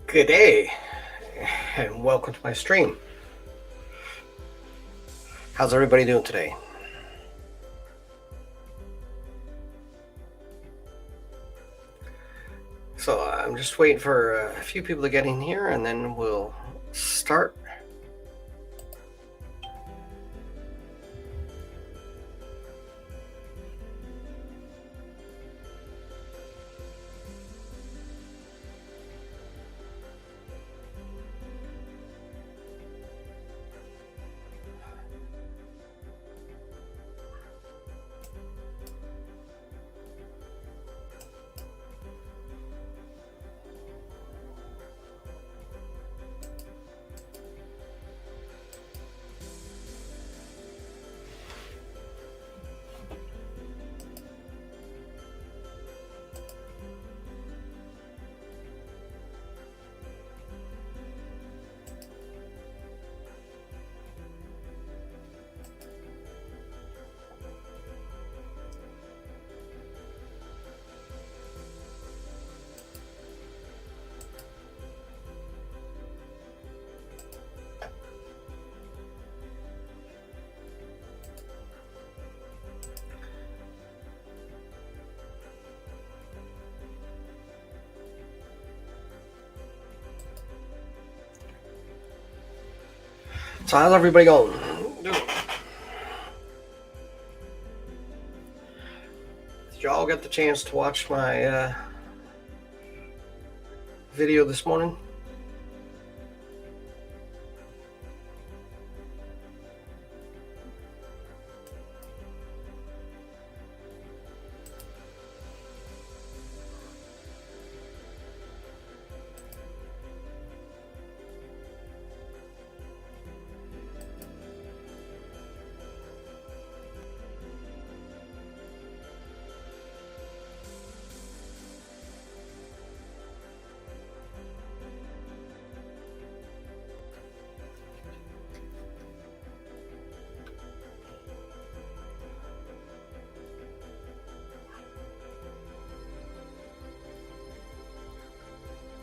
Good day, and welcome to my stream. How's everybody doing today? So I'm just waiting for a few people to get in here, and then we'll start. So how's everybody going? Did y'all get the chance to watch my video this morning?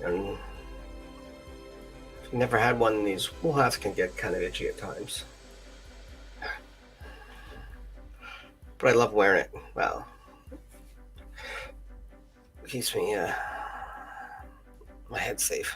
And if you've never had one of these, wool hats can get kind of itchy at times. But I love wearing it. Well, it keeps me my head safe.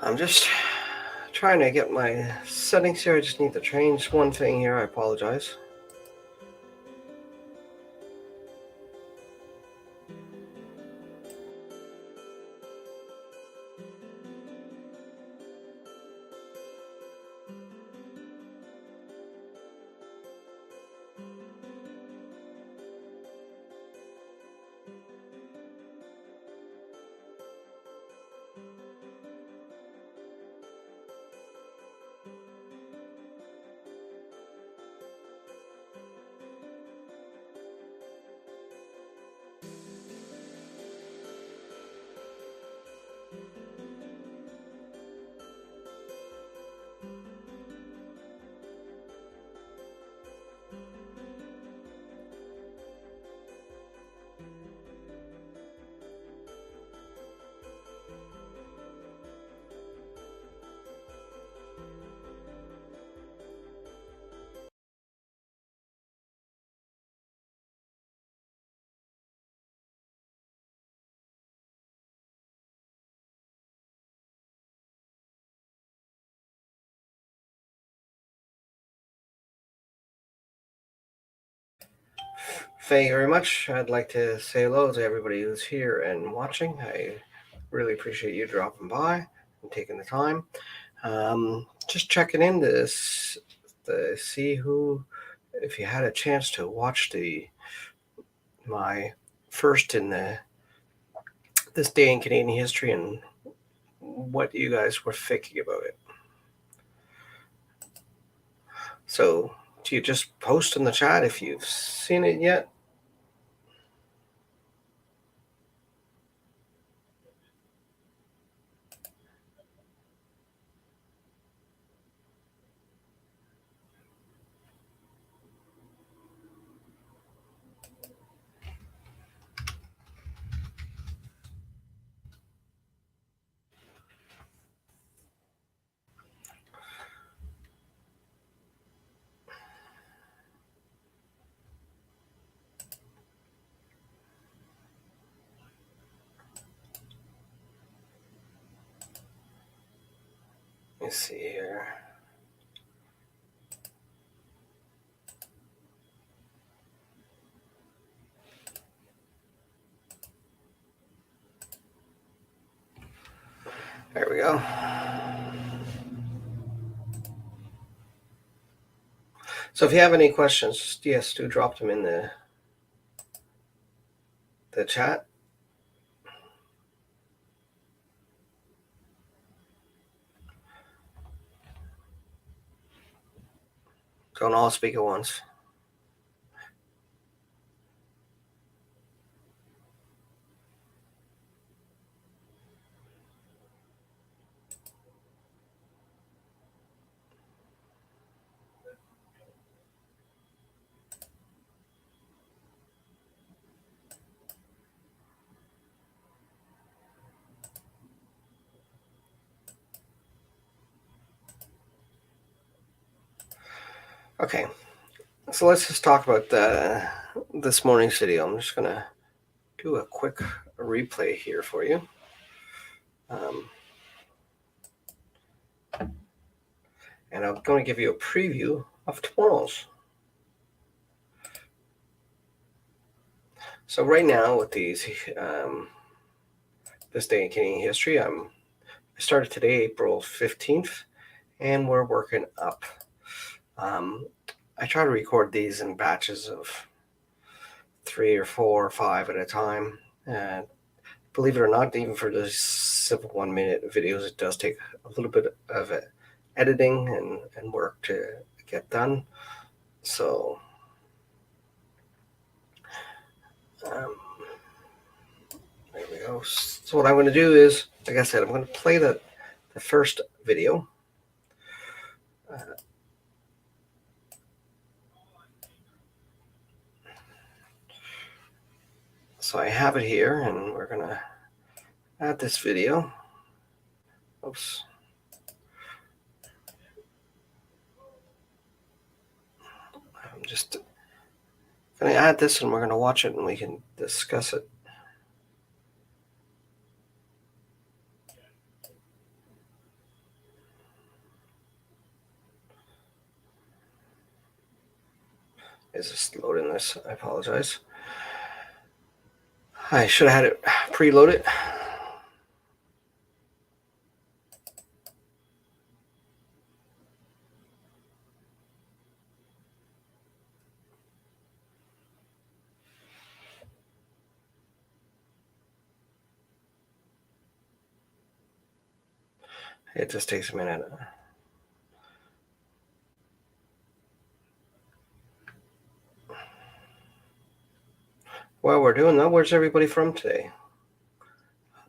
I'm just trying to get my settings here. I just need to change one thing here. I apologize. Thank you very much. I'd like to say hello to everybody who's here and watching. I really appreciate you dropping by and taking the time. Just checking in to see who, if you had a chance to watch my first in this day in Canadian history and what you guys were thinking about it. So, do you just post in the chat if you've seen it yet? me see here. There we go. So if you have any questions, yes, do drop them in the chat. Don't all speak at once. Okay, so let's just talk about this morning's video. I'm just gonna do a quick replay here for you. And I'm going to give you a preview of tomorrow's. So right now with these, this day in Canadian history, I started today, April 15th, and we're working up. I try to record these in batches of 3 or 4 or 5 at a time. And believe it or not, even for the simple 1-minute videos, it does take a little bit of editing and work to get done. So there we go. So what I'm going to do is, like I said, I'm going to play the first video. So I have it here, and we're going to add this video. Oops. I'm just going to add this, and we're going to watch it, and we can discuss it. Is this loading this? I apologize. I should have had it preloaded. It just takes a minute. While we're doing that, where's everybody from today?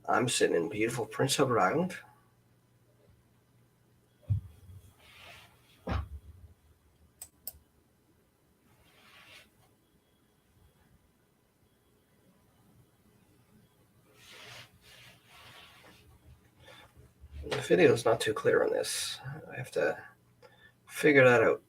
I'm sitting in beautiful Prince Edward Island. The video is not too clear on this. I have to figure that out.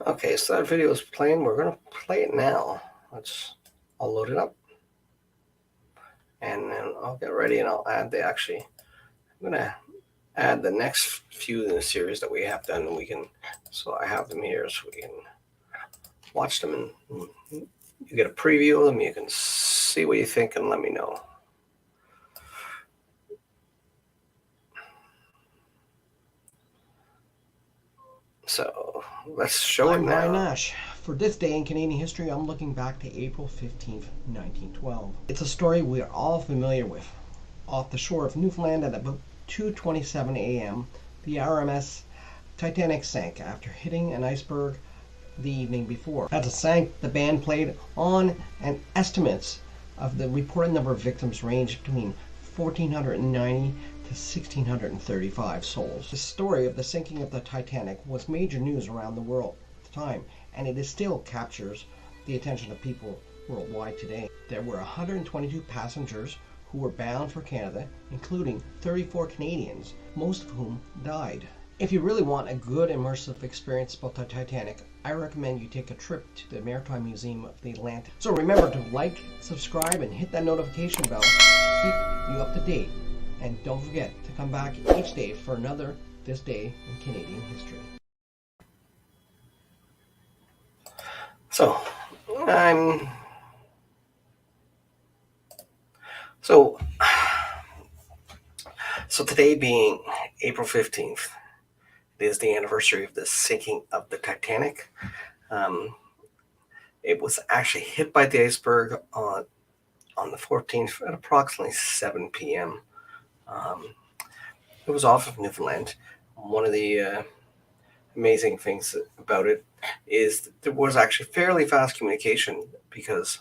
Okay, so that video is playing. We're going to play it now. I'll load it up. And then I'll get ready and I'll add I'm going to add the next few in the series that we have done. And so I have them here so we can watch them and you get a preview of them. You can see what you think and let me know. So let's show it now. I'm Brian Nash, For this day in Canadian history, I'm looking back to April 15th, 1912. It's a story we are all familiar with. Off the shore of Newfoundland at about 2:27 a.m., the RMS Titanic sank after hitting an iceberg the evening before. As it sank, the band played on, and estimates of the reported number of victims ranged between 1,490 to 1,635 souls. The story of the sinking of the Titanic was major news around the world at the time, and it still captures the attention of people worldwide today. There were 122 passengers who were bound for Canada, including 34 Canadians, most of whom died. If you really want a good immersive experience about the Titanic, I recommend you take a trip to the Maritime Museum of the Atlantic. So remember to like, subscribe, and hit that notification bell to keep you up to date. And don't forget to come back each day for another This Day in Canadian History. So, So today being April 15th, it is the anniversary of the sinking of the Titanic. It was actually hit by the iceberg on the 14th at approximately 7 p.m. It was off of Newfoundland. One of the amazing things about it is that there was actually fairly fast communication because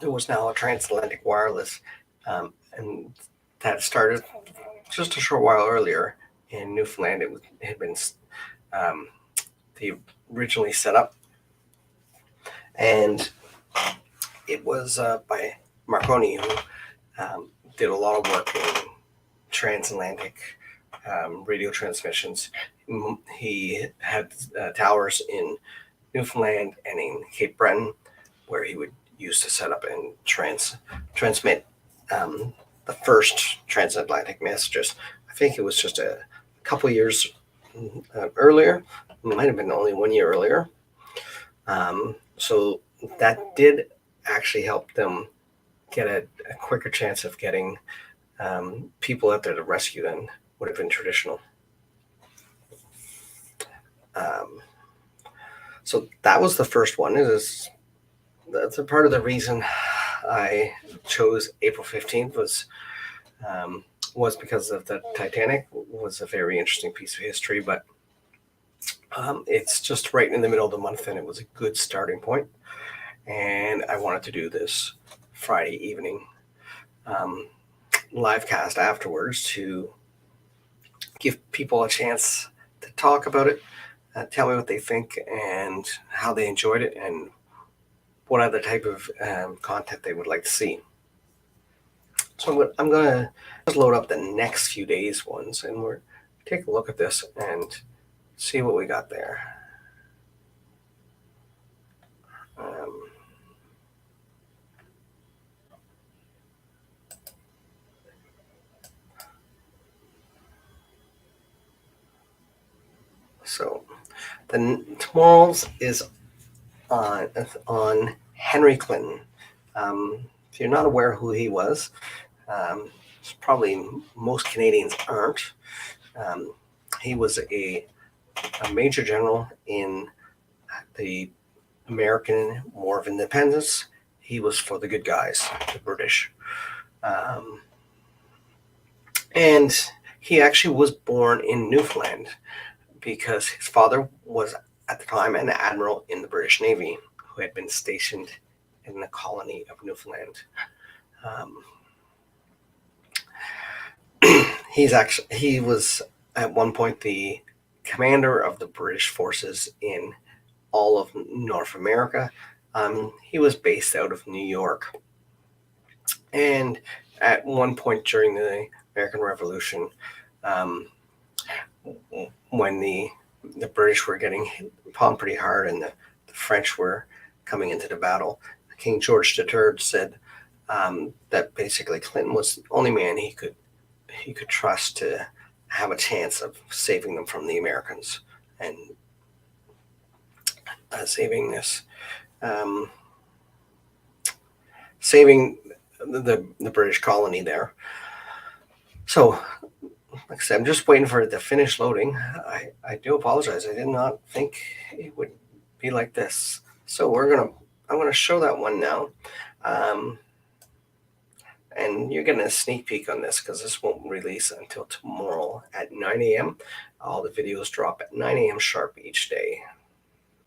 there was now a Transatlantic Wireless, and that started just a short while earlier in Newfoundland. It had been originally set up, and it was by Marconi, who did a lot of work in transatlantic radio transmissions. He had towers in Newfoundland and in Cape Breton, where he would use to set up and transmit the first transatlantic messages. I think it was just a couple years earlier. It might have been only 1 year earlier. So that did actually help them get a quicker chance of getting people out there to rescue than would have been traditional. So that was the first one. That's a part of the reason I chose April 15th was because of the Titanic. Was a very interesting piece of history, but it's just right in the middle of the month, and it was a good starting point. And I wanted to do this Friday evening live cast afterwards to give people a chance to talk about it, tell me what they think and how they enjoyed it, and what other type of content they would like to see. So I'm going to just load up the next few days ones, and we're take a look at this and see what we got there. So tomorrow's is on Henry Clinton. If you're not aware who he was, probably most Canadians aren't. He was a major general in the American War of Independence. He was for the good guys, the British. And he actually was born in Newfoundland because his father was at the time an admiral in the British Navy who had been stationed in the colony of Newfoundland. He was at one point the commander of the British forces in all of North America. He was based out of New York. And at one point during the American Revolution, when the British were getting hit upon pretty hard and the French were coming into the battle, King George III said that basically Clinton was the only man he could trust to have a chance of saving them from the Americans and saving the British colony there. So, like I said, I'm just waiting for it to finish loading. I do apologize. I did not think it would be like this. So I'm gonna show that one now. Um, and you're getting a sneak peek on this because this won't release until tomorrow at 9 a.m. All the videos drop at 9 a.m. sharp each day.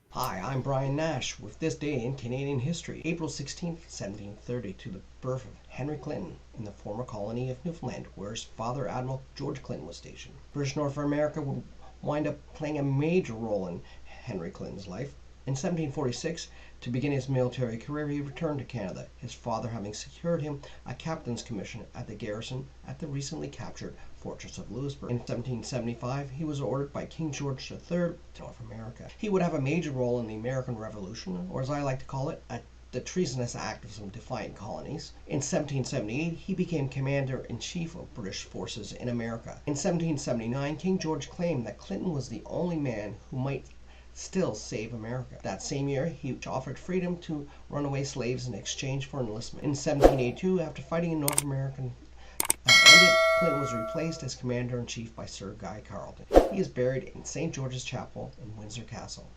Hi, I'm Brian Nash with This Day in Canadian History, April 16, 1730, to the birth of Henry Clinton in the former colony of Newfoundland, where his father, Admiral George Clinton, was stationed. British North America would wind up playing a major role in Henry Clinton's life. In 1746, to begin his military career, he returned to Canada, his father having secured him a captain's commission at the garrison at the recently captured fortress of Louisbourg. In 1775, he was ordered by King George III to North America. He would have a major role in the American Revolution, or as I like to call it, the treasonous act of some defiant colonies. In 1778, he became commander-in-chief of British forces in America. In 1779, King George claimed that Clinton was the only man who might still save America. That same year, he offered freedom to runaway slaves in exchange for enlistment. In 1782, after fighting in North American ended, Clinton was replaced as commander-in-chief by Sir Guy Carleton. He is buried in St. George's Chapel in Windsor Castle.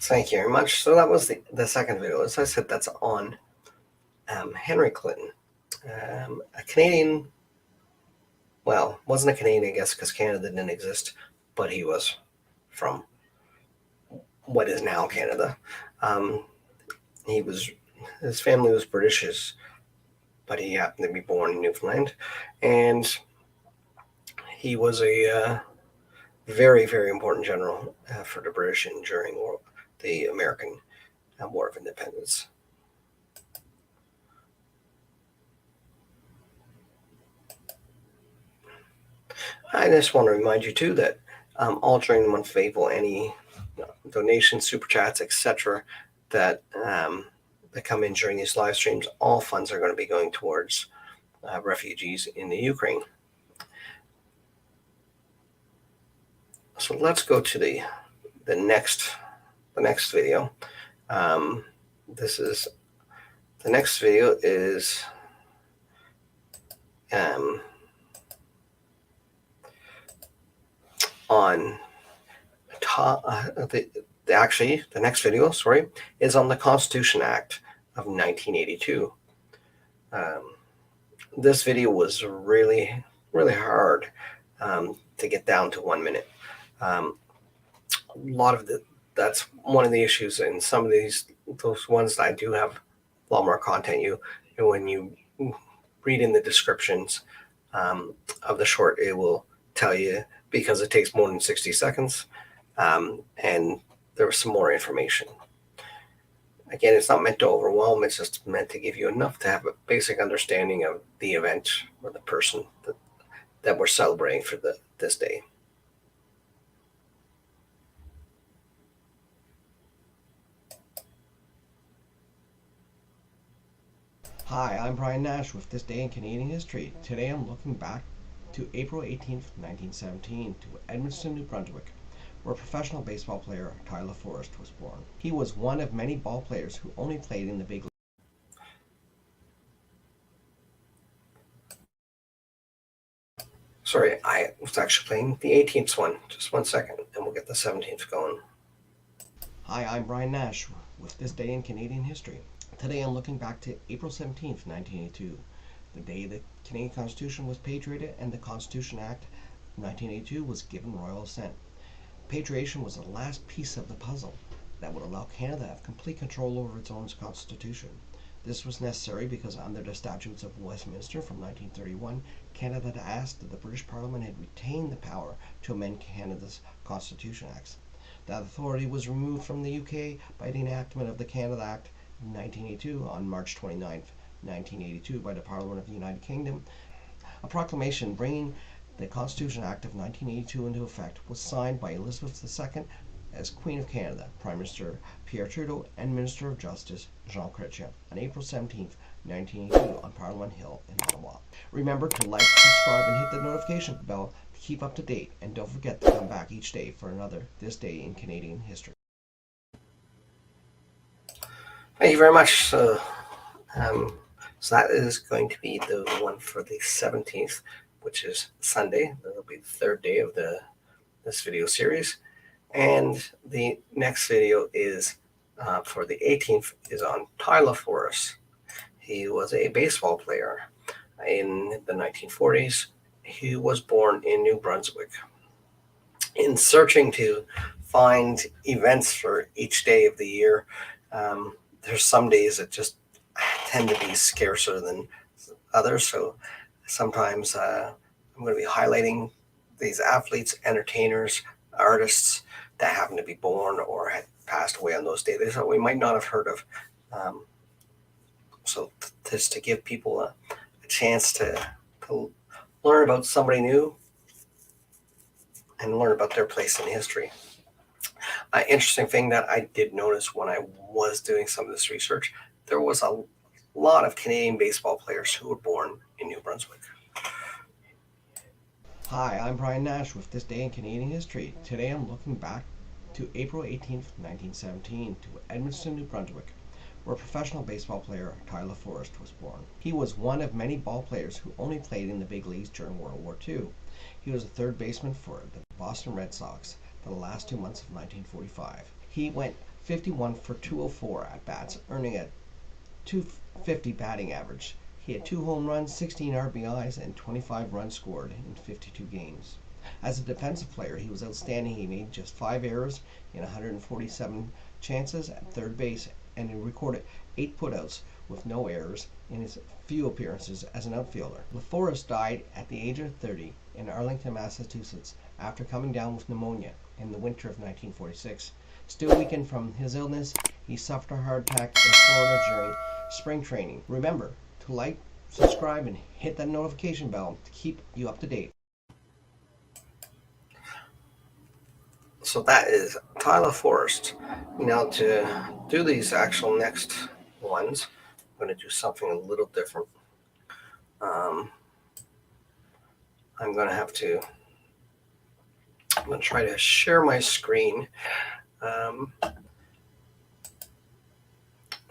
Thank you very much. So that was the second video. As I said, that's on Henry Clinton, a Canadian. Well, wasn't a Canadian, I guess, because Canada didn't exist, but he was from what is now Canada. His family was British, but he happened to be born in Newfoundland, and he was a very, very important general for the British during the American War of Independence. I just want to remind you too that all during the month of April, any donations, super chats, etc., that come in during these live streams, all funds are going to be going towards refugees in the Ukraine. So let's go to the next video. This is the next video is on actually the next video, sorry, is on the Constitution Act of 1982. This video was really, really hard to get down to 1 minute. A lot of that's one of the issues in some of those ones that I do have a lot more content. When you read in the descriptions of the short, it will tell you because it takes more than 60 seconds, and there was some more information. Again, it's not meant to overwhelm, it's just meant to give you enough to have a basic understanding of the event or the person that we're celebrating for this day. Hi, I'm Brian Nash with This Day in Canadian History. Today I'm looking back to April 18th, 1917, to Edmundston, New Brunswick, where professional baseball player Tyler Forrest was born. He was one of many ball players who only played in the big leagues. Sorry, I was actually playing the 18th one. Just 1 second, and we'll get the 17th going. Hi, I'm Brian Nash with This Day in Canadian History. Today I'm looking back to April 17th, 1982, the day the Canadian Constitution was patriated and the Constitution Act of 1982 was given royal assent. Patriation was the last piece of the puzzle that would allow Canada to have complete control over its own constitution. This was necessary because under the Statutes of Westminster from 1931, Canada had asked that the British Parliament had retained the power to amend Canada's Constitution Acts. That authority was removed from the UK by the enactment of the Canada Act of 1982 on March 29, 1982 by the Parliament of the United Kingdom. A proclamation bringing the Constitution Act of 1982 into effect was signed by Elizabeth II as Queen of Canada, Prime Minister Pierre Trudeau, and Minister of Justice Jean Chrétien on April 17, 1982 on Parliament Hill in Ottawa. Remember to like, subscribe, and hit the notification bell to keep up to date, and don't forget to come back each day for another This Day in Canadian History. Thank you very much. Um, so that is going to be the one for the 17th, which is Sunday. That'll be the third day of this video series. And the next video is for the 18th is on Tyler Forrest. He was a baseball player in the 1940s. He was born in New Brunswick. In searching to find events for each day of the year, there's some days that just tend to be scarcer than others. So sometimes I'm going to be highlighting these athletes, entertainers, artists that happen to be born or had passed away on those days that we might not have heard of. Um, so just to give people a chance to learn about somebody new and learn about their place in history. Interesting thing that I did notice when I was doing some of this research, there was a lot of Canadian baseball players who were born in New Brunswick. Hi, I'm Brian Nash with This Day in Canadian History. Today I'm looking back to April 18th, 1917, to Edmundston, New Brunswick, where professional baseball player Tyler Forrest was born. He was one of many ball players who only played in the big leagues during World War II. He was a third baseman for the Boston Red Sox for the last 2 months of 1945. He went 51 for 204 at bats, earning a .250 batting average. He had 2 home runs, 16 RBIs, and 25 runs scored in 52 games. As a defensive player, he was outstanding. He made just 5 errors in 147 chances at third base, and he recorded 8 putouts with no errors in his few appearances as an outfielder. Forrest died at the age of 30 in Arlington, Massachusetts, after coming down with pneumonia in the winter of 1946. Still weakened from his illness, he suffered a heart attack in Florida during spring training. Remember to like, subscribe, and hit that notification bell to keep you up to date. So that is Tyler Forrest. Now to do these actual next ones, I'm going to do something a little different. I'm going to try to share my screen.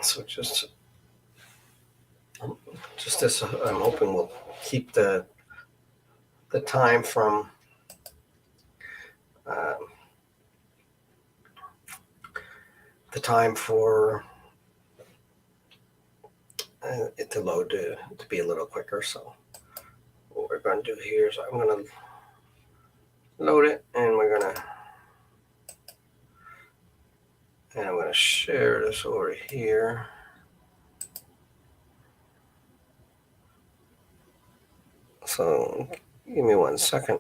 So just this, I'm hoping we'll keep the time from the time for it to load to be a little quicker. So what we're going to do here is I'm going to load it, and I'm going to share this over here. So give me 1 second.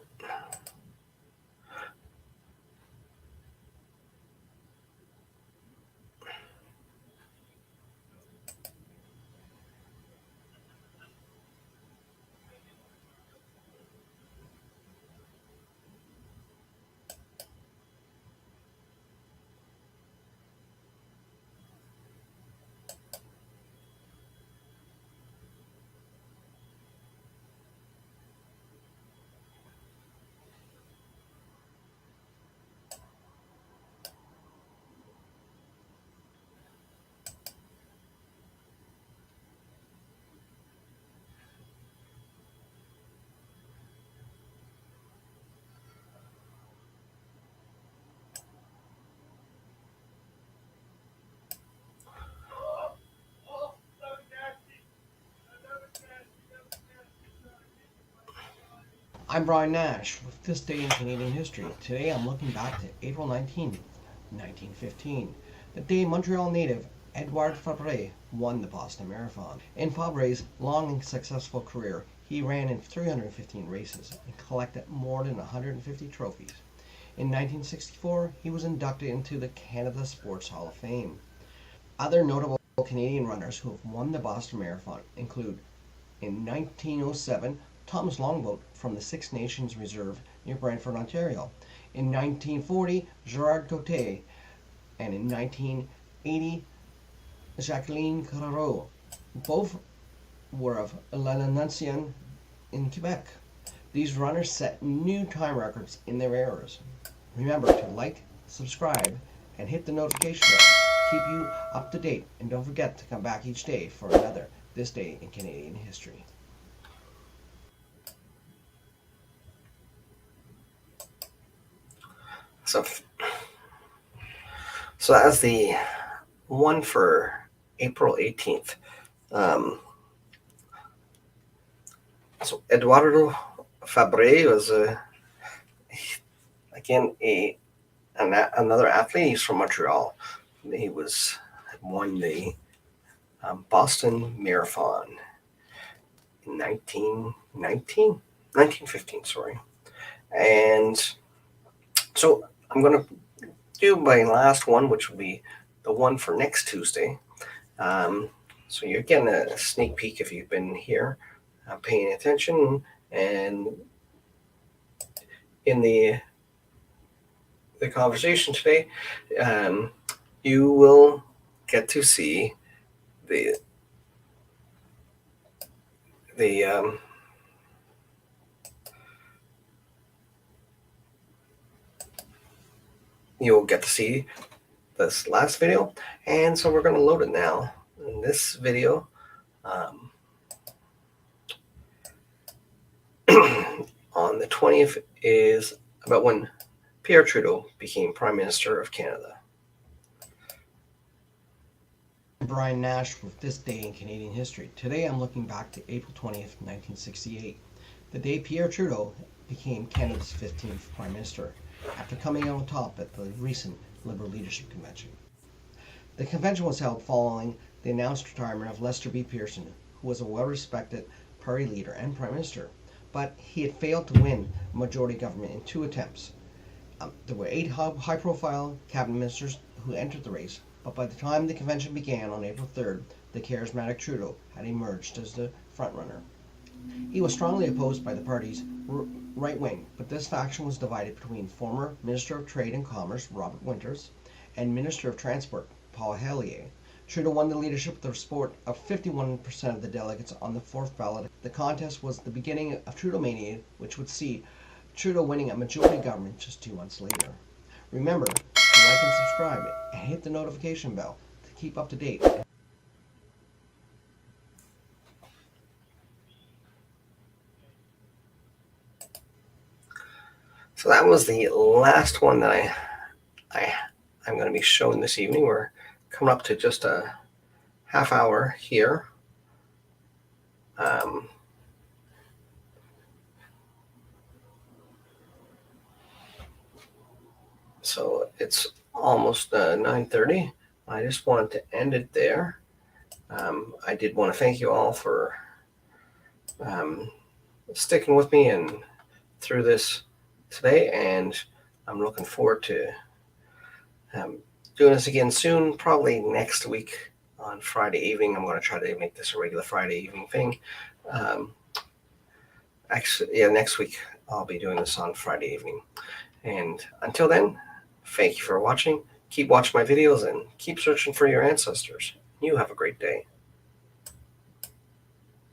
I'm Brian Nash with This Day in Canadian History. Today I'm looking back to April 19th, 1915, the day Montreal native Edouard Fabre won the Boston Marathon. In Fabre's long and successful career, he ran in 315 races and collected more than 150 trophies. In 1964, he was inducted into the Canada Sports Hall of Fame. Other notable Canadian runners who have won the Boston Marathon include in 1907, Thomas Longboat from the Six Nations Reserve near Brantford, Ontario. In 1940, Gerard Cote. And in 1980, Jacqueline Carreau. Both were of L'Annonciation in Quebec. These runners set new time records in their eras. Remember to like, subscribe, and hit the notification bell. keep you up to date, and don't forget to come back each day for another This Day in Canadian History. So, so that's the one for April 18th. So Eduardo Fabre was again another athlete. He's from Montreal. He won the Boston Marathon in 1915, sorry. And so I'm going to do my last one, which will be the one for next Tuesday. So you're getting a sneak peek if you've been here paying attention. And in the conversation today, you will get to see the you'll get to see this last video, and so we're going to load it now. In this video, on the 20th is about when Pierre Trudeau became Prime Minister of Canada. I'm Brian Nash with This Day in Canadian History. Today I'm looking back to April 20th, 1968, the day Pierre Trudeau became Canada's 15th Prime Minister, after coming out on top at the recent Liberal Leadership Convention. The convention was held following the announced retirement of Lester B. Pearson, who was a well-respected party leader and Prime Minister, but he had failed to win a majority government in 2 attempts. There were 8 high-profile cabinet ministers who entered the race, but by the time the convention began on April 3rd, the charismatic Trudeau had emerged as the frontrunner. He was strongly opposed by the party's right wing, but this faction was divided between former Minister of Trade and Commerce Robert Winters and Minister of Transport Paul Halier. Trudeau won the leadership with the support of 51% of the delegates on the 4th ballot. The contest was the beginning of Trudeau-mania, which would see Trudeau winning a majority government just 2 months later. Remember to like and subscribe and hit the notification bell to keep up to date. So that was the last one that I'm going to be showing this evening. We're coming up to just a half hour here. So it's almost 9:30. I just wanted to end it there. I did want to thank you all for sticking with me and through this today, and I'm looking forward to doing this again soon, probably next week on Friday evening. I'm going to try to make this a regular Friday evening thing. Next week I'll be doing this on Friday evening. And until then, thank you for watching. Keep watching my videos and keep searching for your ancestors. You have a great day.